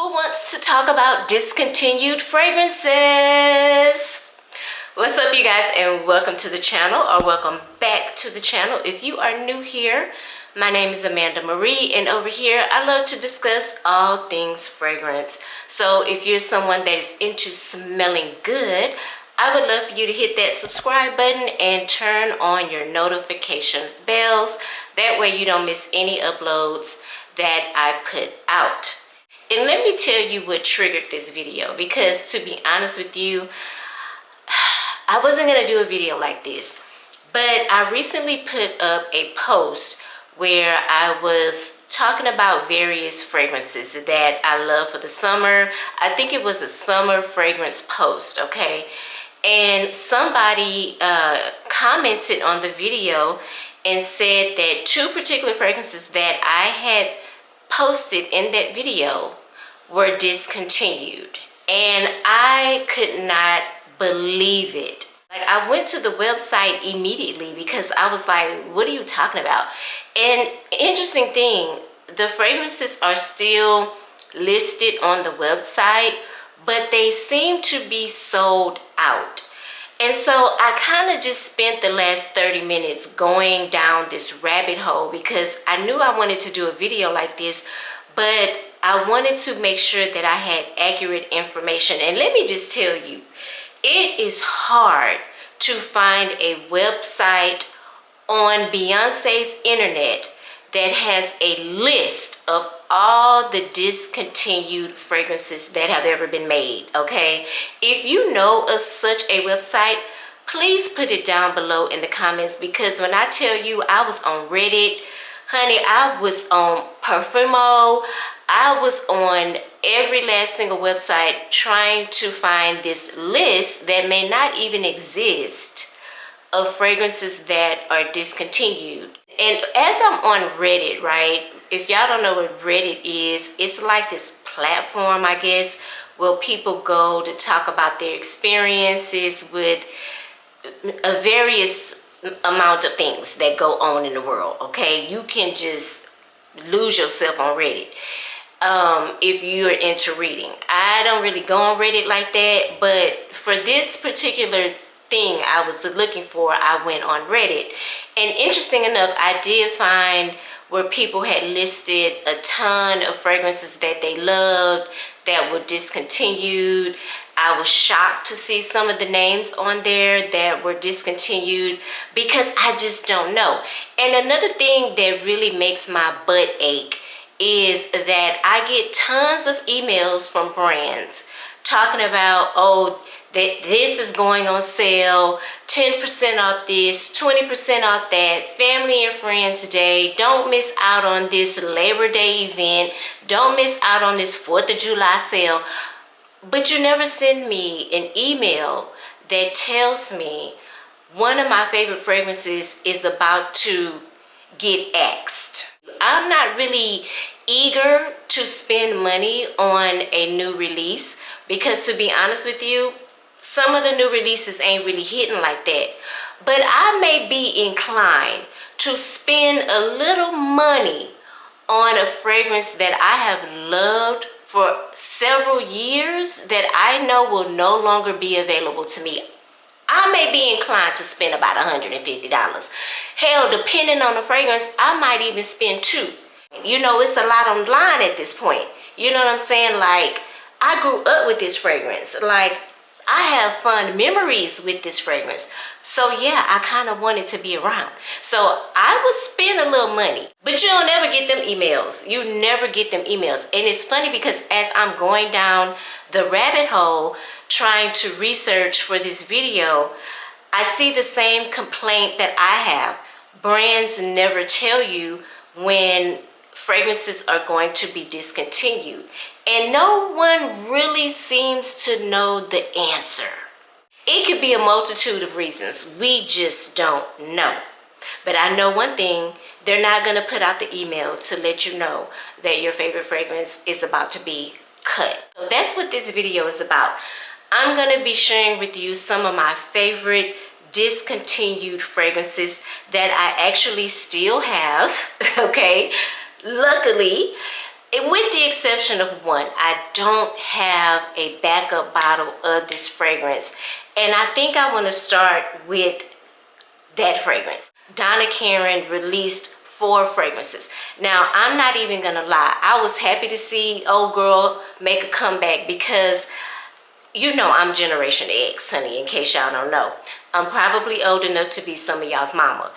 Who wants to talk about discontinued fragrances? What's up, you guys, and welcome to the channel, or welcome back to the channel. If you are new here, my name is Amanda Marie, and over here I love to discuss all things fragrance. So if you're someone that is into smelling good, I would love for you to hit that subscribe button and turn on your notification bells. That way you don't miss any uploads that I put out. And let me tell you what triggered this video, because to be honest with you, I wasn't going to do a video like this, but I recently put up a post where I was talking about various fragrances that I love for the summer. I think it was a summer fragrance post, okay? And somebody commented on the video and said that two particular fragrances that I had posted in that video were discontinued, and I could not believe it. Like, I went to the website immediately because I was like, what are you talking about? And interesting thing, the fragrances are still listed on the website, but they seem to be sold out. And so I kind of just spent the last 30 minutes going down this rabbit hole because I knew I wanted to do a video like this, but I wanted to make sure that I had accurate information. And let me just tell you, it is hard to find a website on Beyonce's internet that has a list of all the discontinued fragrances that have ever been made, okay? If you know of such a website, please put it down below in the comments, because when I tell you I was on Reddit, honey, I was on Perfume, I was on every last single website trying to find this list that may not even exist of fragrances that are discontinued. And as I'm on Reddit, right, if y'all don't know what Reddit is, it's like this platform, I guess, where people go to talk about their experiences with a various amount of things that go on in the world, okay? You can just lose yourself on Reddit if you're into reading. I don't really go on Reddit like that, but for this particular thing I was looking for, I went on Reddit. And interesting enough, I did find where people had listed a ton of fragrances that they loved that were discontinued. I was shocked to see some of the names on there that were discontinued because I just don't know. And another thing that really makes my butt ache is that I get tons of emails from brands talking about, oh, that this is going on sale, 10% off this, 20% off that, family and friends day, don't miss out on this Labor Day event, don't miss out on this 4th of July sale. But you never send me an email that tells me one of my favorite fragrances is about to get axed. I'm not really eager to spend money on a new release because, to be honest with you, some of the new releases ain't really hitting like that. But I may be inclined to spend a little money on a fragrance that I have loved for several years that I know will no longer be available to me. I may be inclined to spend about $150. Hell, depending on the fragrance, I might even spend $200. You know, it's a lot online at this point. You know what I'm saying? Like, I grew up with this fragrance. Like, I have fond memories with this fragrance. So yeah, I kind of wanted to be around. So I would spend a little money, but you don't ever get them emails. You never get them emails. And it's funny because as I'm going down the rabbit hole trying to research for this video, I see the same complaint that I have. Brands never tell you when fragrances are going to be discontinued. And no one really seems to know the answer. It could be a multitude of reasons. We just don't know. But I know one thing, they're not going to put out the email to let you know that your favorite fragrance is about to be cut. So that's what this video is about. I'm going to be sharing with you some of my favorite discontinued fragrances that I actually still have, okay? Luckily, With the exception of one, I don't have a backup bottle of this fragrance. And I think I want to start with that fragrance. Donna Karan released 4 fragrances. Now, I'm not even gonna lie, I was happy to see old girl make a comeback because you know I'm Generation X, honey, in case y'all don't know. I'm probably old enough to be some of y'all's mama.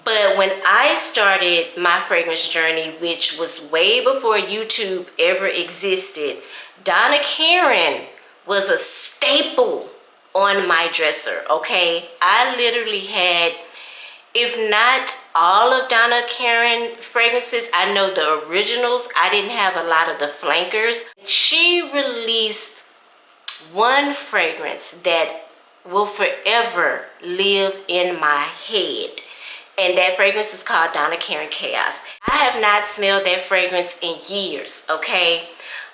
But when I started my fragrance journey, which was way before YouTube ever existed, Donna Karan was a staple on my dresser, okay? I literally had, if not all of Donna Karan fragrances, I know the originals. I didn't have a lot of the flankers. She released one fragrance that will forever live in my head. And that fragrance is called Donna Karan Chaos. I have not smelled that fragrance in years, okay?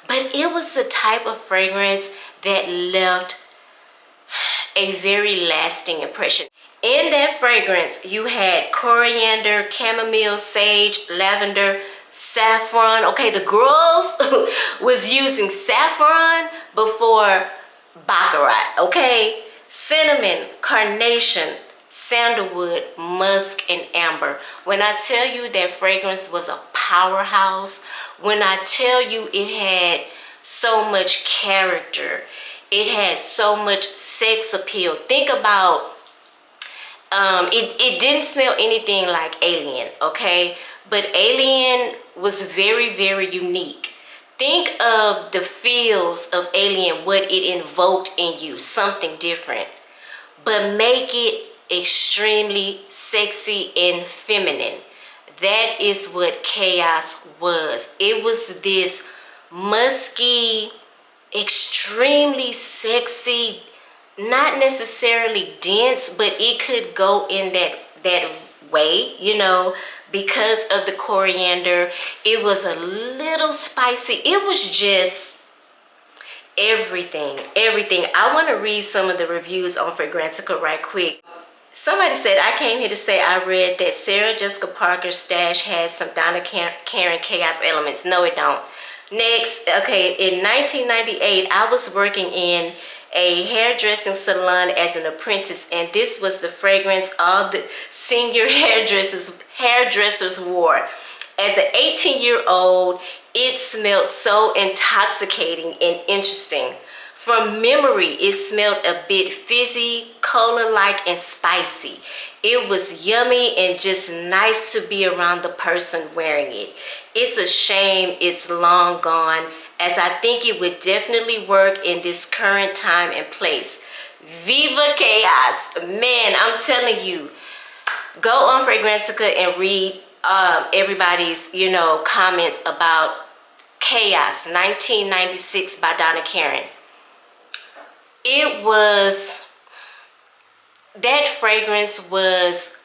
But it was the type of fragrance that left a very lasting impression. In that fragrance, you had coriander, chamomile, sage, lavender, saffron. Okay, the girls was using saffron before baccarat, okay? Cinnamon, carnation, sandalwood, musk, and amber. When I tell you that fragrance was a powerhouse, when I tell you it had so much character, it had so much sex appeal. Think about, it didn't smell anything like Alien, okay? But Alien was very, very unique. Think of the feels of Alien, what it invoked in you, something different. But make it extremely sexy and feminine. That is what Chaos was. It was this musky, extremely sexy, not necessarily dense, but it could go in that way, you know, because of the coriander. It was a little spicy. It was just everything. I want to read some of the reviews on FragranceX right quick. Somebody said, I came here to say I read that Sarah Jessica Parker's stash has some Donna Karan Chaos elements. No, it don't. Next, okay, in 1998, I was working in a hairdressing salon as an apprentice, and this was the fragrance all the senior hairdressers wore. As an 18-year-old, it smelled so intoxicating and interesting. From memory, it smelled a bit fizzy, cola-like, and spicy. It was yummy and just nice to be around the person wearing it. It's a shame it's long gone, as I think it would definitely work in this current time and place. Viva Chaos. Man, I'm telling you, go on FragranceX and read everybody's, you know, comments about Chaos 1996 by Donna Karan. It was, that fragrance was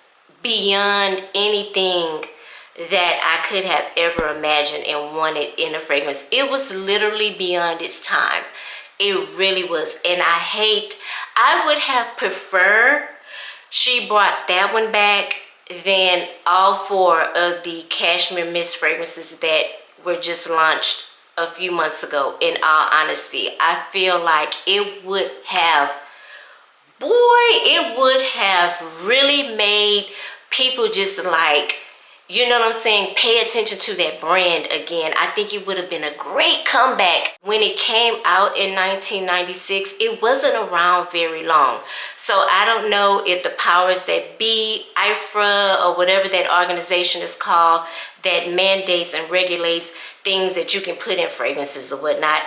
beyond anything that I could have ever imagined and wanted in a fragrance. It was literally beyond its time. It really was. And I would have preferred she brought that one back than all 4 of the Cashmere Mist fragrances that were just launched a few months ago. In all honesty, I feel like it would have, it would have really made people just like, you know what I'm saying, pay attention to that brand again. I think it would have been a great comeback. When it came out in 1996, it wasn't around very long. So I don't know if the powers that be, IFRA or whatever that organization is called, that mandates and regulates things that you can put in fragrances or whatnot,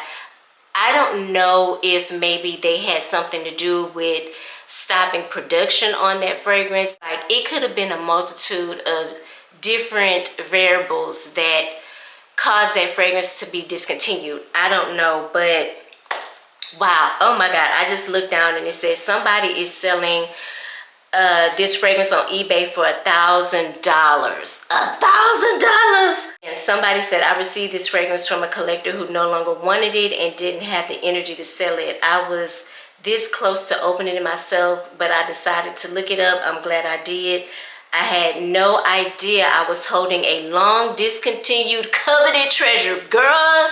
I don't know if maybe they had something to do with stopping production on that fragrance. Like, it could have been a multitude of different variables that caused that fragrance to be discontinued. I don't know, but wow, oh my god, I just looked down and it says somebody is selling this fragrance on eBay for $1,000. $1,000. And somebody said, I received this fragrance from a collector who no longer wanted it and didn't have the energy to sell it. I was this close to opening it myself, but I decided to look it up. I'm glad I did. I had no idea I was holding a long discontinued coveted treasure. Girl,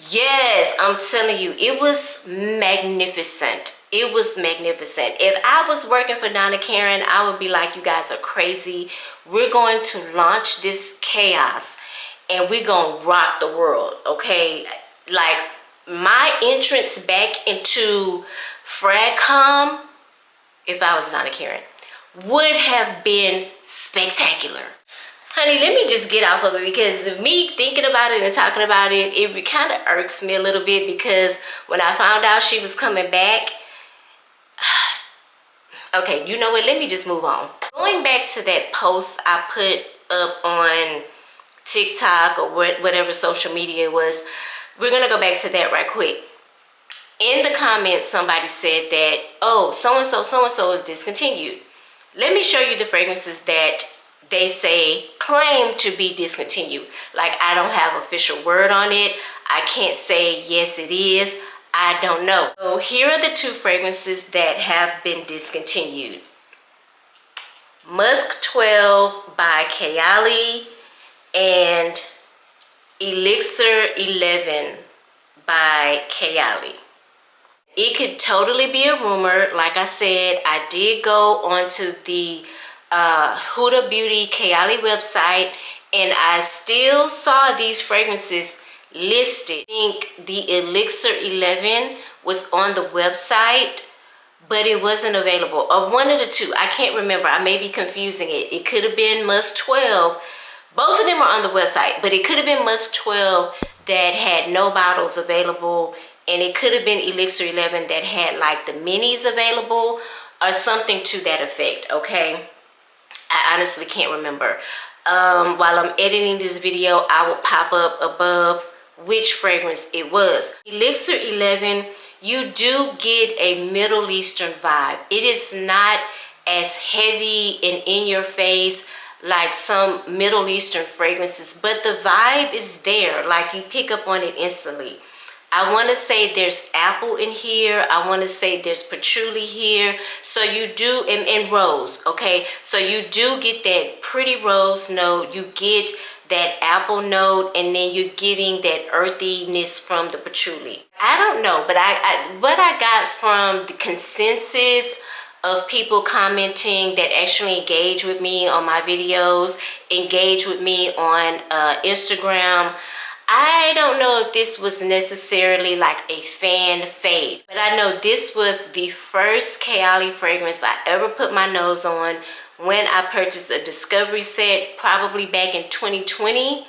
yes, I'm telling you, it was magnificent. It was magnificent. If I was working for Donna Karan, I would be like, you guys are crazy. We're going to launch this chaos and we're going to rock the world, okay? Like, my entrance back into FragCom, if I was Donna Karan, would have been spectacular. Honey, let me just get off of it, because me thinking about it and talking about it, it kind of irks me a little bit, because when I found out she was coming back, okay, you know what, let me just move on. Going back to that post I put up on TikTok or whatever social media it was, we're gonna go back to that right quick. In the comments, somebody said that, oh, so-and-so is discontinued. Let me show you the fragrances that they say claim to be discontinued. Like, I don't have official word on it. I can't say yes it is. I don't know. So here are the two fragrances that have been discontinued. Musk 12 by Kayali and Elixir 11 by Kayali. It could totally be a rumor. Like I said, I did go onto the Huda Beauty Kayali website, and I still saw these fragrances listed. I think the Elixir 11 was on the website, but it wasn't available. Or one of the two, I can't remember. I may be confusing it. It could have been Musk 12. Both of them are on the website, but it could have been Musk 12 that had no bottles available, and it could have been Elixir 11 that had like the minis available or something to that effect, okay? I honestly can't remember. While I'm editing this video, I will pop up above which fragrance it was. Elixir 11, you do get a Middle Eastern vibe. It is not as heavy and in your face like some Middle Eastern fragrances, but the vibe is there. Like, you pick up on it instantly. I want to say there's apple in here. I want to say there's patchouli here. So you do, and rose, okay? So you do get that pretty rose note. You get that apple note, and then you're getting that earthiness from the patchouli. I don't know, but what I got from the consensus of people commenting that actually engage with me on my videos, engage with me on Instagram, I don't know if this was necessarily like a fan fave, but I know this was the first Kayali fragrance I ever put my nose on when I purchased a discovery set, probably back in 2020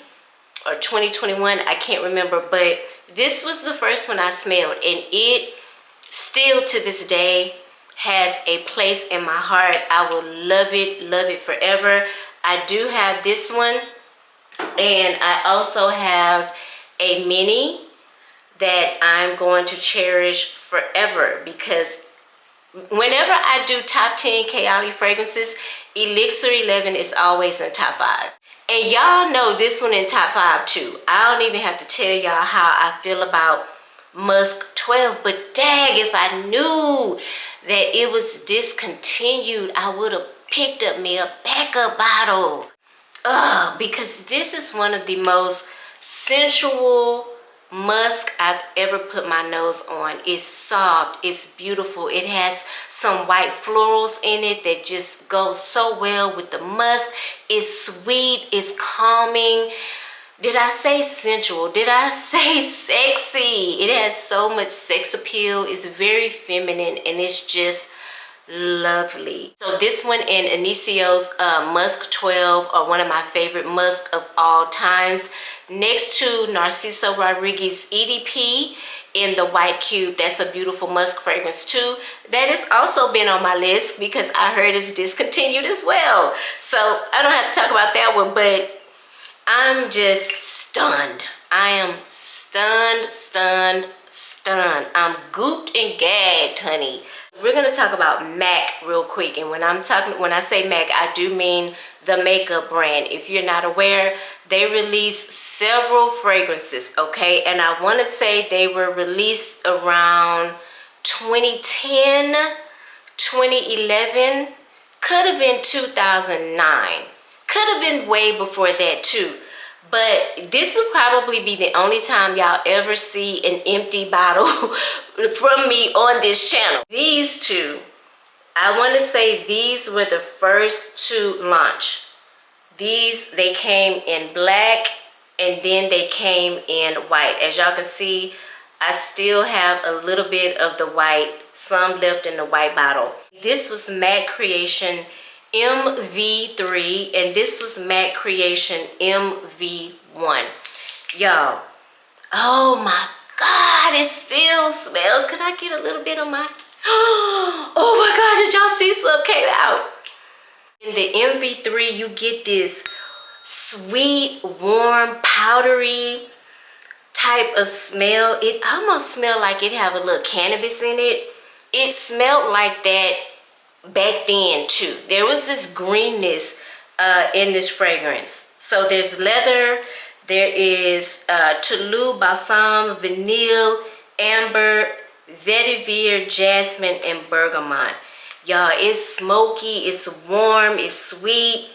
or 2021, I can't remember, but this was the first one I smelled, and it still to this day has a place in my heart. I will love it forever. I do have this one, and I also have a mini that I'm going to cherish forever, because whenever I do top 10 Kayali fragrances, Elixir 11 is always in top 5. And y'all know this one in top 5 too. I don't even have to tell y'all how I feel about Musk 12, but dang, if I knew that it was discontinued, I would have picked up me a backup bottle. Because this is one of the most sensual musk I've ever put my nose on. It's soft, it's beautiful, it has some white florals in it that just go so well with the musk. It's sweet, it's calming. Did I say sensual? Did I say sexy? It has so much sex appeal. It's very feminine, and it's just lovely. So this one in Inicio's Musk 12 are one of my favorite musk of all times, next to Narciso Rodriguez EDP in the white cube. That's a beautiful musk fragrance too. That has also been on my list because I heard it's discontinued as well. So I don't have to talk about that one, but I'm just stunned. I am stunned. I'm gooped and gagged, honey. We're gonna talk about MAC real quick, and when I say MAC, I do mean the makeup brand. If you're not aware, they release several fragrances, okay? And I want to say they were released around 2010, 2011, Could have been 2009. Could have been way before that too. But this will probably be the only time y'all ever see an empty bottle from me on this channel. These two, I want to say these were the first to launch. These, they came in black and then they came in white. As y'all can see, I still have a little bit of the white, some left in the white bottle. This was Matte Creation MV3 and this was Matte Creation MV1. Y'all, oh my God, it still smells. Can I get a little bit of my, oh my God, did y'all see some came out? In the MV3, you get this sweet, warm, powdery type of smell. It almost smelled like it have a little cannabis in it. It smelled like that back then too. There was this greenness in this fragrance. So there's leather, there is Toulouse balsam, vanille, amber, vetiver, jasmine, and bergamot. Y'all, it's smoky, it's warm, it's sweet.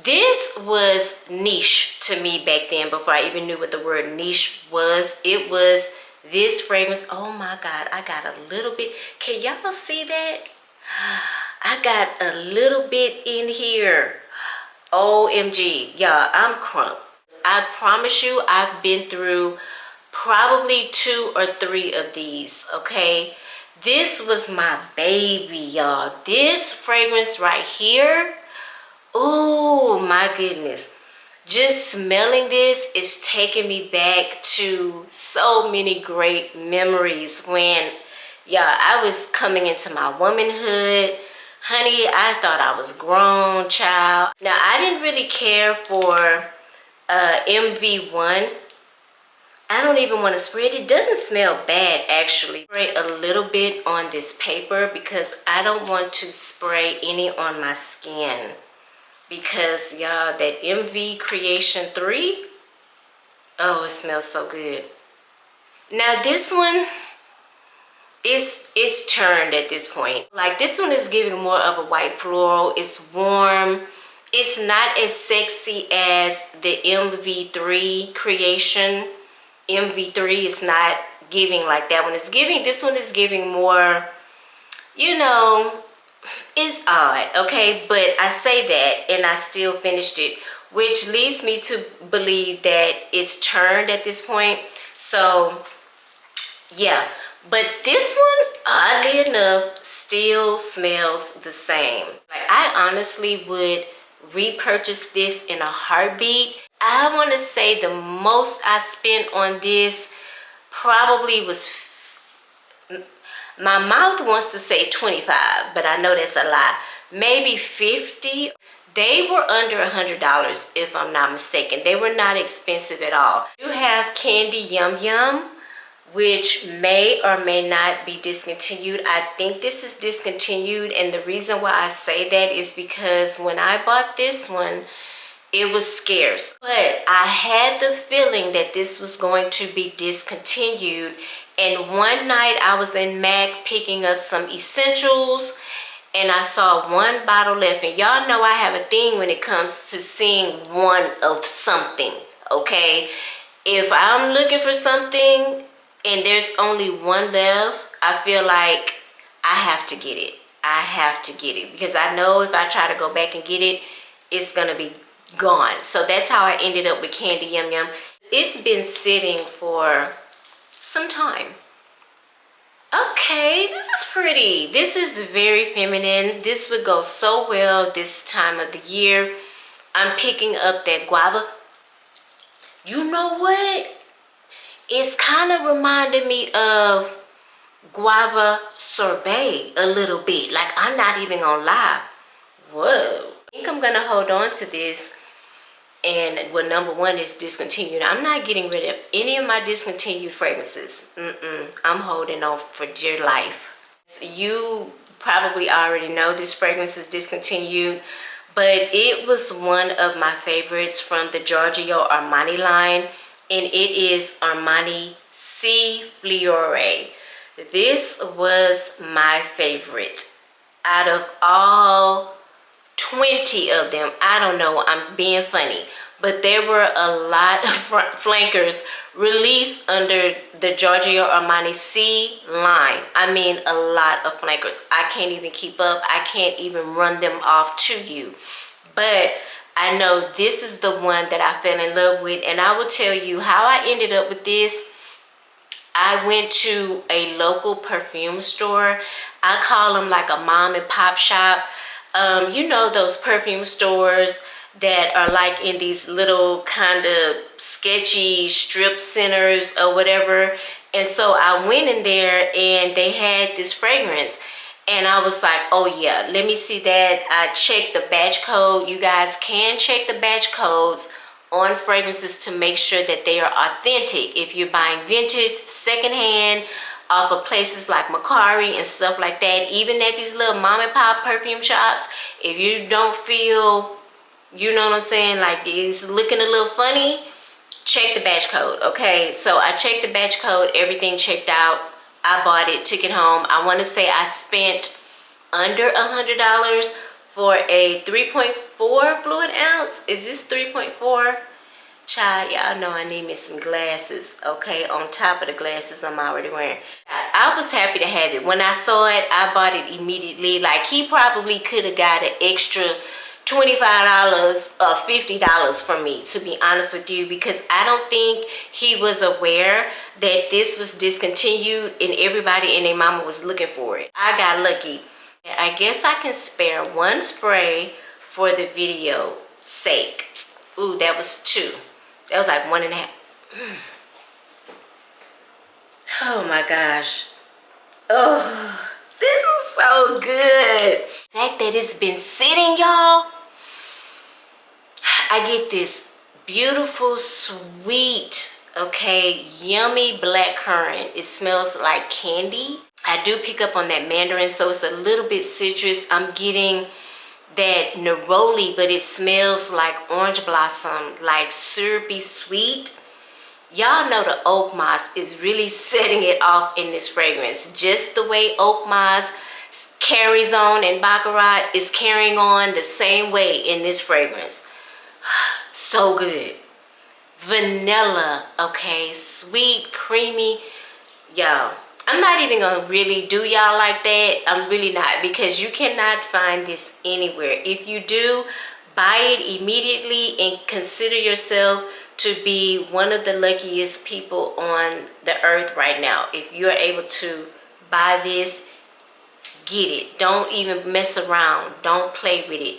This was niche to me back then before I even knew what the word niche was. It was this fragrance. Oh my God, I got a little bit. Can y'all see that? I got a little bit in here. OMG, y'all, I'm crunk. I promise you, I've been through probably 2 or 3 of these, okay? This was my baby, y'all. This fragrance right here, oh my goodness. Just smelling this is taking me back to so many great memories when, yeah, I was coming into my womanhood. Honey, I thought I was grown, child. Now, I didn't really care for MV1. I don't even want to spray it. It doesn't smell bad, actually. Spray a little bit on this paper because I don't want to spray any on my skin. Because, y'all, that MV Creation 3, oh, it smells so good. Now, this one, it's turned at this point. Like, this one is giving more of a white floral. It's warm. It's not as sexy as the MV3 Creation. MV3 is not giving like that one. It's giving, this one is giving more, you know, it's odd, okay? But I say that and I still finished it, which leads me to believe that it's turned at this point. So, yeah. But this one, oddly enough, still smells the same. Like, I honestly would repurchase this in a heartbeat. I want to say the most I spent on this probably was, my mouth wants to say 25, but I know that's a lie. Maybe 50. They were under $100 if I'm not mistaken. They were not expensive at all. You have Candy Yum Yum, which may or may not be discontinued. I think this is discontinued, and the reason why I say that is because when I bought this one, it was scarce. But I had the feeling that this was going to be discontinued, and one night I was in MAC picking up some essentials, and I saw one bottle left. And y'all know I have a thing when it comes to seeing one of something, okay? If I'm looking for something and there's only one left, I feel like I have to get it. I have to get it because I know if I try to go back and get it, it's gonna be gone. So that's how I ended up with Candy Yum Yum. It's been sitting for some time. Okay, this is pretty. This is very feminine. This would go so well this time of the year. I'm picking up that guava. You know what? It's kind of reminding me of guava sorbet a little bit. Like, I'm not even gonna lie. Whoa. I think I'm gonna hold on to this. And well, number one is discontinued. I'm not getting rid of any of my discontinued fragrances. I'm holding on for dear life. You probably already know this fragrance is discontinued, but it was one of my favorites from the Giorgio Armani line, and it is Armani Si Flori. This was my favorite out of all 20 of them. I don't know, I'm being funny. But there were a lot of flankers released under the Giorgio Armani C line. I mean, a lot of flankers. I can't even keep up. I can't even run them off to you. But I know this is the one that I fell in love with. And I will tell you how I ended up with this. I went to a local perfume store. I call them like a mom and pop shop. You know those perfume stores that are like in these little kind of sketchy strip centers or whatever. And so I went in there and they had this fragrance. And I was like, oh yeah, let me see that. I checked the batch code. You guys can check the batch codes on fragrances to make sure that they are authentic. If you're buying vintage, secondhand, off of places like Mercari and stuff like that, even at these little mom and pop perfume shops, if you don't feel, you know what I'm saying, like it's looking a little funny, check the batch code, okay? So I checked the batch code, everything checked out. I bought it, took it home. I want to say I spent under $100 for a 3.4 fluid ounce. Is this 3.4? Child, y'all know I need me some glasses, okay, on top of the glasses I'm already wearing. I was happy to have it. When I saw it, I bought it immediately. Like, he probably could have got an extra $25 or $50 from me, to be honest with you, because I don't think he was aware that this was discontinued and everybody and their mama was looking for it. I got lucky. I guess I can spare one spray for the video sake. Ooh, that was 2. That was like 1.5. Oh my gosh. Oh, this is so good. The fact that it's been sitting, y'all, I get this beautiful, sweet, okay, yummy black currant. It smells like candy. I do pick up on that mandarin, so it's a little bit citrus. I'm getting that neroli, but it smells like orange blossom, like syrupy sweet. Y'all know the oak moss is really setting it off in this fragrance. Just the way oak moss carries on in Baccarat is carrying on the same way in this fragrance. So good. Vanilla, okay, sweet, creamy. Y'all, I'm not even gonna really do y'all like that. I'm really not, because you cannot find this anywhere. If you do, buy it immediately and consider yourself to be one of the luckiest people on the earth right now. If you're able to buy this, get it. Don't even mess around. Don't play with it.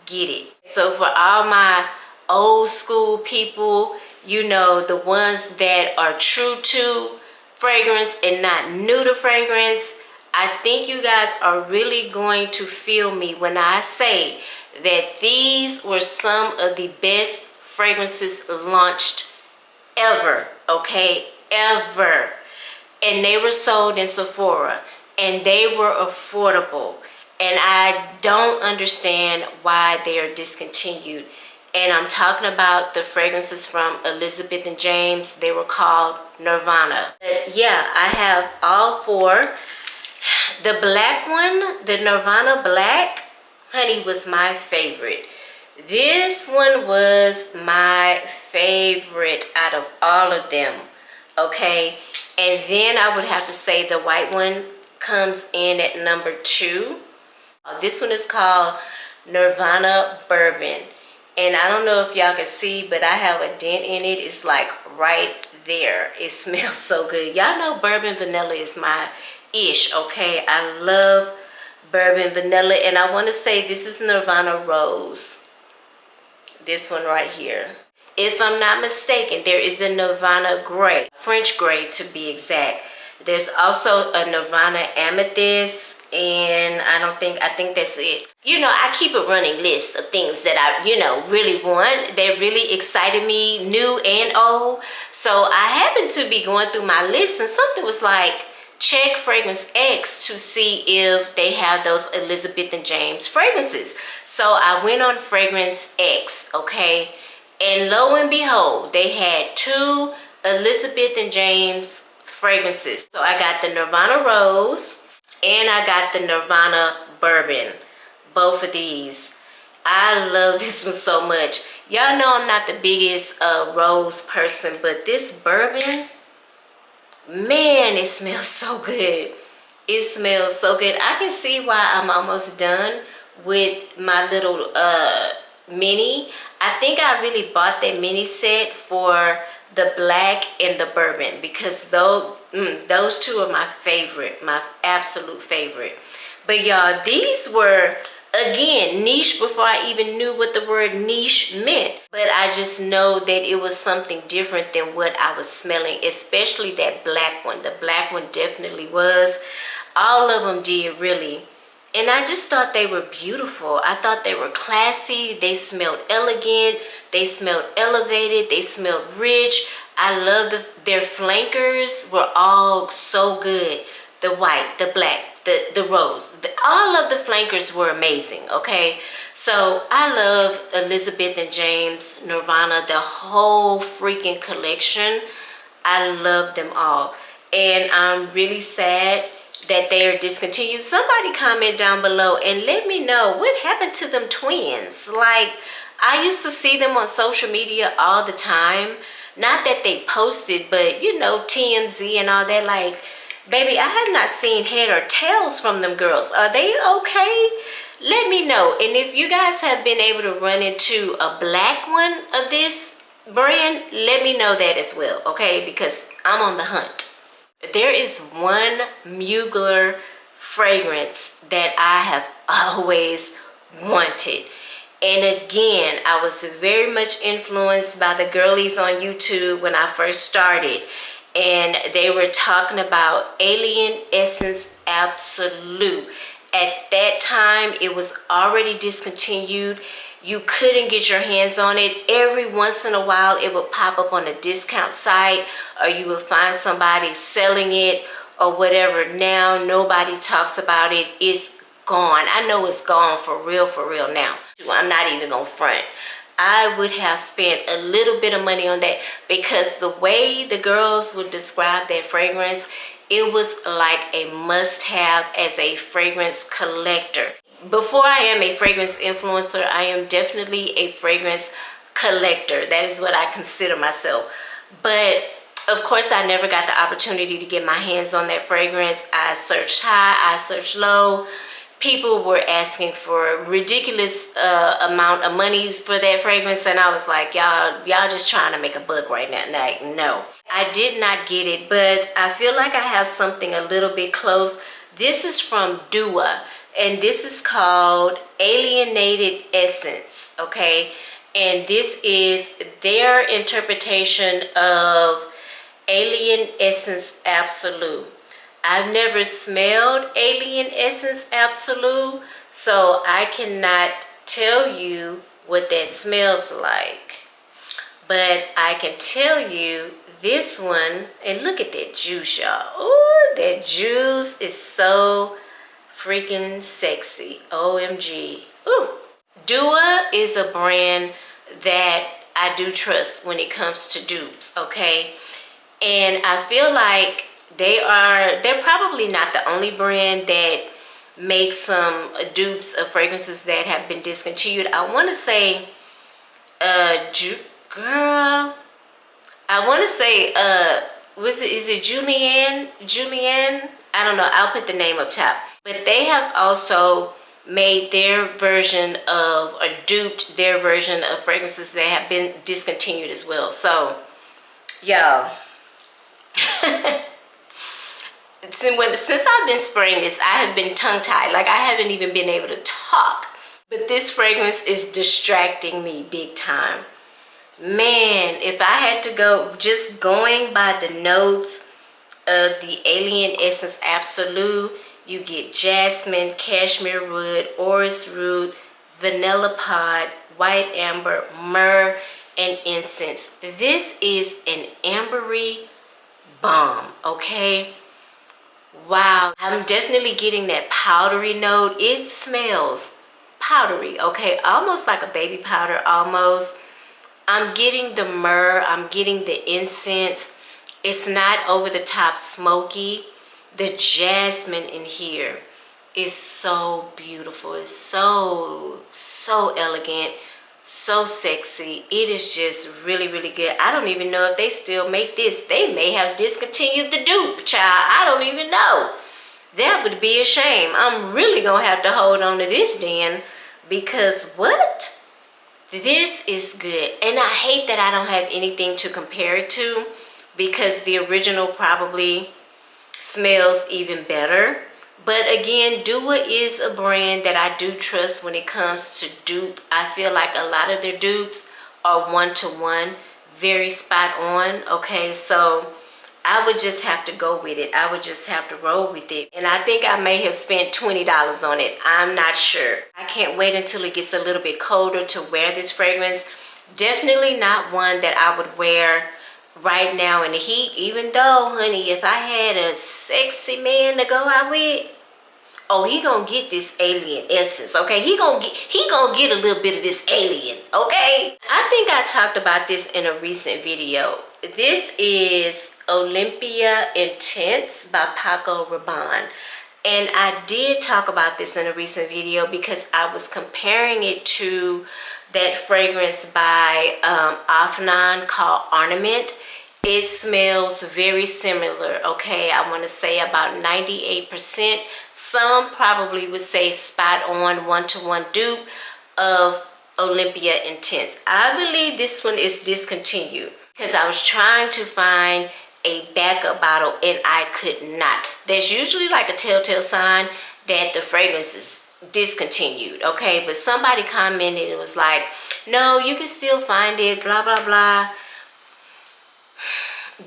Get it. So for all my old school people, you know, the ones that are true to fragrance and not new to fragrance, I think you guys are really going to feel me when I say that these were some of the best fragrances launched ever, okay, ever. And they were sold in Sephora and they were affordable, and I don't understand why they are discontinued. And I'm talking about the fragrances from Elizabeth and James. They were called Nirvana. But yeah, I have all 4. The black one, the Nirvana Black, honey, was my favorite. This one was my favorite out of all of them, okay? And then I would have to say the white one comes in at number 2. This one is called Nirvana Bourbon. And I don't know if y'all can see, but I have a dent in it. It's like right there. It smells so good. Y'all know bourbon vanilla is my ish, okay? I love bourbon vanilla. And I want to say this is Nirvana Rose. This one right here. If I'm not mistaken, there is a Nirvana Gray, French Gray to be exact. There's also a Nirvana Amethyst, and I think that's it. You know, I keep a running list of things that I, you know, really want. They really excited me, new and old. So I happened to be going through my list, and something was like, check FragranceX to see if they have those Elizabeth and James fragrances. So I went on FragranceX, okay? And lo and behold, they had 2 Elizabeth and James fragrances. So I got the Nirvana Rose and I got the Nirvana Bourbon. Both of these. I love this one so much. Y'all know I'm not the biggest rose person, but this bourbon, man, it smells so good. It smells so good. I can see why I'm almost done with my little mini. I think I really bought that mini set for the black and the bourbon, because those two are my favorite, my absolute favorite. But y'all, these were, again, niche before I even knew what the word niche meant. But I just know that it was something different than what I was smelling, especially that black one. The black one definitely was. All of them did, really. And I just thought they were beautiful. I thought they were classy. They smelled elegant. They smelled elevated. They smelled rich. I love their flankers were all so good. The white, the black, the rose. All of the flankers were amazing, okay? So I love Elizabeth and James, Nirvana, the whole freaking collection. I love them all. And I'm really sad that they are discontinued. Somebody comment down below and let me know what happened to them twins. Like, I used to see them on social media all the time. Not that they posted, but you know, TMZ and all that. Like, baby, I have not seen head or tails from them girls. Are they okay? Let me know. And if you guys have been able to run into a black one of this brand, let me know that as well, okay? Because I'm on the hunt. There is one Mugler fragrance that I have always wanted. And again, I was very much influenced by the girlies on YouTube when I first started. And they were talking about Alien Essence Absolu. At that time, it was already discontinued. You couldn't get your hands on it. Every once in a while, it would pop up on a discount site, or you would find somebody selling it or whatever. Now, nobody talks about it. It's gone. I know it's gone for real now. I'm not even gonna front. I would have spent a little bit of money on that, because the way the girls would describe that fragrance, it was like a must-have as a fragrance collector. Before I am a fragrance influencer, I am definitely a fragrance collector. That is what I consider myself. But of course, I never got the opportunity to get my hands on that fragrance. I searched high, I searched low. People were asking for a ridiculous amount of monies for that fragrance, and I was like, y'all just trying to make a buck right now. Like, no, I did not get it, but I feel like I have something a little bit close. This is from Dupe, and this is called Alienated Essence, okay? And this is their interpretation of Alien Essence Absolu. I've never smelled Alien Essence Absolu, so I cannot tell you what that smells like. But I can tell you this one, and look at that juice, y'all. Oh, that juice is so freaking sexy. OMG. Ooh. Dupe is a brand that I do trust when it comes to dupes, okay? And I feel like they're probably not the only brand that makes some dupes of fragrances that have been discontinued. I want to say, girl, I want to say, is it Julianne? I don't know. I'll put the name up top. But they have also made their version of, or duped their version of fragrances that have been discontinued as well. So, y'all. Since I've been spraying this, I have been tongue-tied. Like, I haven't even been able to talk. But this fragrance is distracting me big time. Man, if I had to go, just going by the notes of the Alien Essence Absolu, you get jasmine, cashmere wood, orris root, vanilla pod, white amber, myrrh, and incense. This is an ambery bomb, okay? Wow, I'm definitely getting that powdery note. It smells powdery, okay? Almost like a baby powder, almost. I'm getting the myrrh, I'm getting the incense. It's not over the top smoky. The jasmine in here is so beautiful. It's so elegant, so sexy. It is just really, really good. I don't even know if they still make this. They may have discontinued the dupe, child. I don't even know. That would be a shame. I'm really gonna have to hold on to this then, because what? This is good. And I hate that I don't have anything to compare it to, because the original probably smells even better. But again, Dua is a brand that I do trust when it comes to dupe. I feel like a lot of their dupes are one-to-one, very spot on. Okay, so I would just have to go with it. I would just have to roll with it. And I think I may have spent $20 on it. I'm not sure. I can't wait until it gets a little bit colder to wear this fragrance. Definitely not one that I would wear right now in the heat. Even though, honey, if I had a sexy man to go out with, oh, he gonna get this alien essence, okay? He gonna get a little bit of this alien, okay? I think I talked about this in a recent video. This is Olympea Intense by Paco Rabanne. And I did talk about this in a recent video because I was comparing it to that fragrance by Afnan called Ornament. It smells very similar, okay? I want to say about 98%. Some probably would say spot on, one-to-one dupe of Olympea Intense. I believe this one is discontinued because I was trying to find a backup bottle and I could not. There's usually like a telltale sign that the fragrance is discontinued, okay? But somebody commented, it was like, no, you can still find it, blah, blah, blah.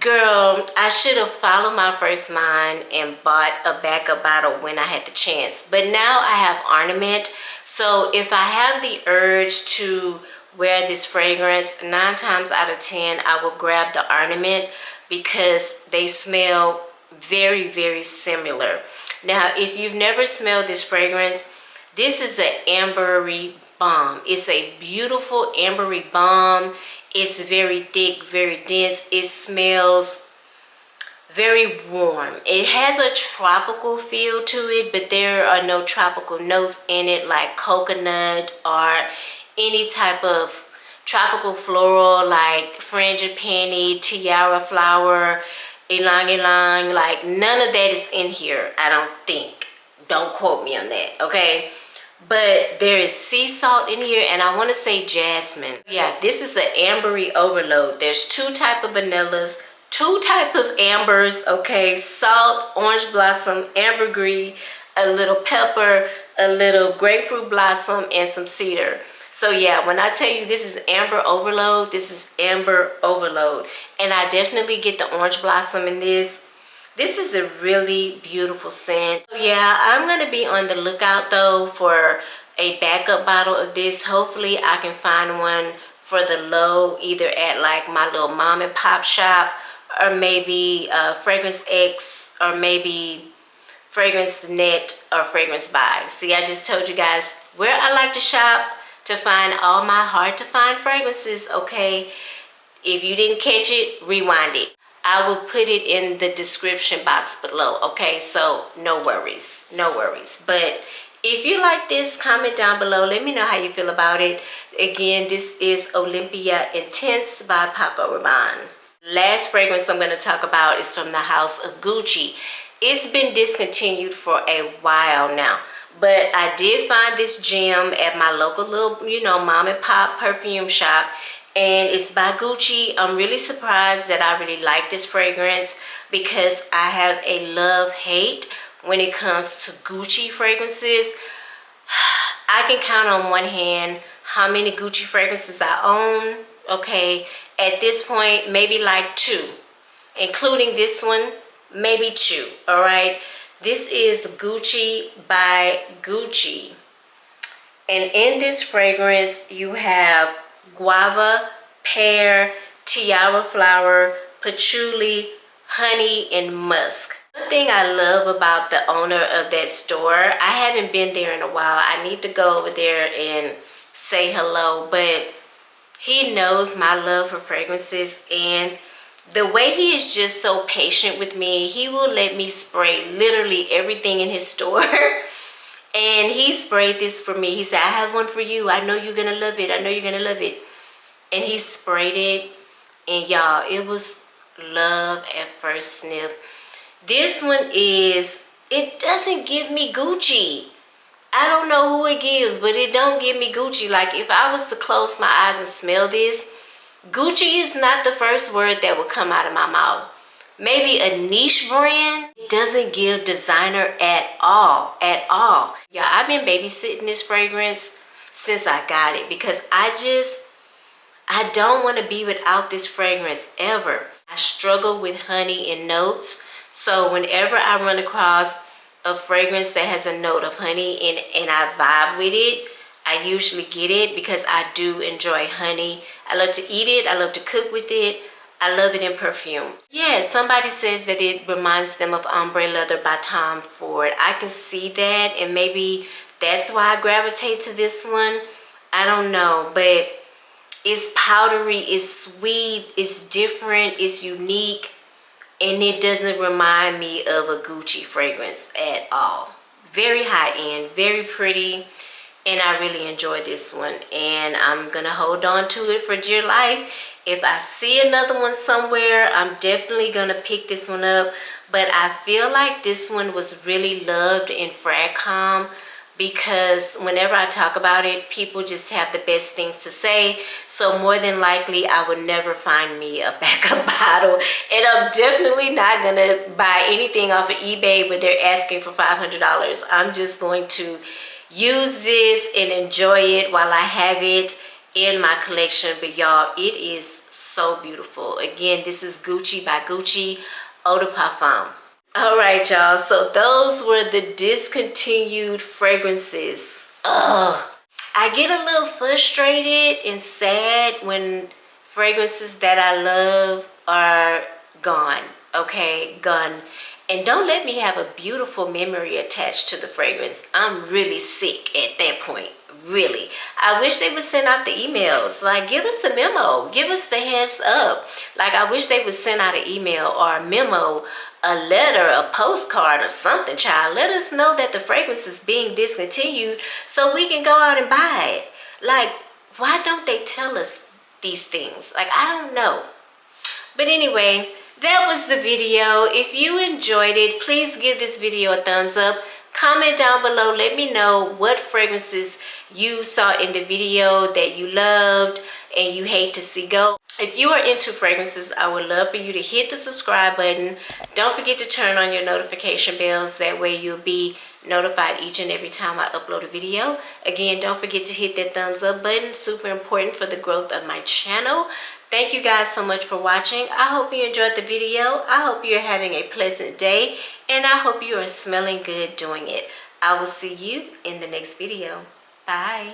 Girl, I should have followed my first mind and bought a backup bottle when I had the chance. But now I have Ornament. So if I have the urge to wear this fragrance, 9 times out of 10, I will grab the Ornament because they smell very, very similar. Now, if you've never smelled this fragrance, this is an ambery balm. It's a beautiful ambery balm. It's very thick, very dense. It smells very warm. It has a tropical feel to it, but there are no tropical notes in it like coconut or any type of tropical floral like frangipani, tiara flower, ylang ylang. Like none of that is in here, I don't think. Don't quote me on that, okay? But there is sea salt in here, and I want to say jasmine. Yeah, this is an ambery overload. There's 2 type of vanillas, 2 type of ambers, okay? Salt, orange blossom, ambergris, a little pepper, a little grapefruit blossom, and some cedar. So yeah, when I tell you this is amber overload, this is amber overload. And I definitely get the orange blossom in this. This is a really beautiful scent. Yeah, I'm going to be on the lookout though for a backup bottle of this. Hopefully I can find one for the low, either at like my little mom and pop shop, or maybe FragranceX, or maybe Fragrancenet or Fragrance Buy. See, I just told you guys where I like to shop to find all my hard to find fragrances, okay? If you didn't catch it, rewind it. I will put it in the description box below, okay? So no worries, no worries. But if you like this, comment down below. Let me know how you feel about it. Again, this is Olympea Intense by Paco Rabanne. Last fragrance I'm going to talk about is from the house of Gucci. It's been discontinued for a while now, but I did find this gem at my local little, you know, mom and pop perfume shop. And it's by Gucci. I'm really surprised that I really like this fragrance because I have a love-hate when it comes to Gucci fragrances. I can count on one hand how many Gucci fragrances I own, okay? At this point, maybe like 2, including this one, maybe 2, all right? This is Gucci by Gucci. And in this fragrance, you have guava, pear, tiara flower, patchouli, honey, and musk. One thing I love about the owner of that store, I haven't been there in a while. I need to go over there and say hello, but he knows my love for fragrances, and the way he is just so patient with me, he will let me spray literally everything in his store. And he sprayed this for me. He said, I have one for you. I know you're going to love it. I know you're going to love it. And he sprayed it. And y'all, it was love at first sniff. This one is, it doesn't give me Gucci. I don't know who it gives, but it don't give me Gucci. Like if I was to close my eyes and smell this, Gucci is not the first word that would come out of my mouth. Maybe a niche brand. It doesn't give designer at all, at all. Yeah, I've been babysitting this fragrance since I got it because I don't want to be without this fragrance ever. I struggle with honey and notes. So whenever I run across a fragrance that has a note of honey and I vibe with it, I usually get it because I do enjoy honey. I love to eat it. I love to cook with it. I love it in perfumes. Yeah, somebody says that it reminds them of Ombre Leather by Tom Ford. I can see that, and maybe that's why I gravitate to this one. I don't know, but it's powdery, it's sweet, it's different, it's unique, and it doesn't remind me of a Gucci fragrance at all. Very high end, very pretty, and I really enjoy this one, and I'm gonna hold on to it for dear life. If I see another one somewhere, I'm definitely gonna pick this one up, but I feel like this one was really loved in FragCom because whenever I talk about it, people just have the best things to say. So more than likely, I would never find me a backup bottle. And I'm definitely not gonna buy anything off of eBay where they're asking for $500. I'm just going to use this and enjoy it while I have it in my collection. But y'all, it is so beautiful. Again, this is Gucci by Gucci Eau de Parfum. All right, y'all, so those were the discontinued fragrances. I get a little frustrated and sad when fragrances that I love are gone. Okay, gone. And don't let me have a beautiful memory attached to the fragrance. I'm really sick at that point. Really. I wish they would send out the emails. Like, give us a memo. Give us the heads up. Like, I wish they would send out an email or a memo, a letter, a postcard or something, child. Let us know that the fragrance is being discontinued so we can go out and buy it. Like, why don't they tell us these things? Like, I don't know. But anyway, that was the video. If you enjoyed it, please give this video a thumbs up. Comment down below. Let me know what fragrances you saw in the video that you loved and you hate to see go. If you are into fragrances, I would love for you to hit the subscribe button. Don't forget to turn on your notification bells. That way you'll be notified each and every time I upload a video. Again, don't forget to hit that thumbs up button. Super important for the growth of my channel. Thank you guys so much for watching. I hope you enjoyed the video. I hope you're having a pleasant day, and I hope you are smelling good doing it. I will see you in the next video. Bye.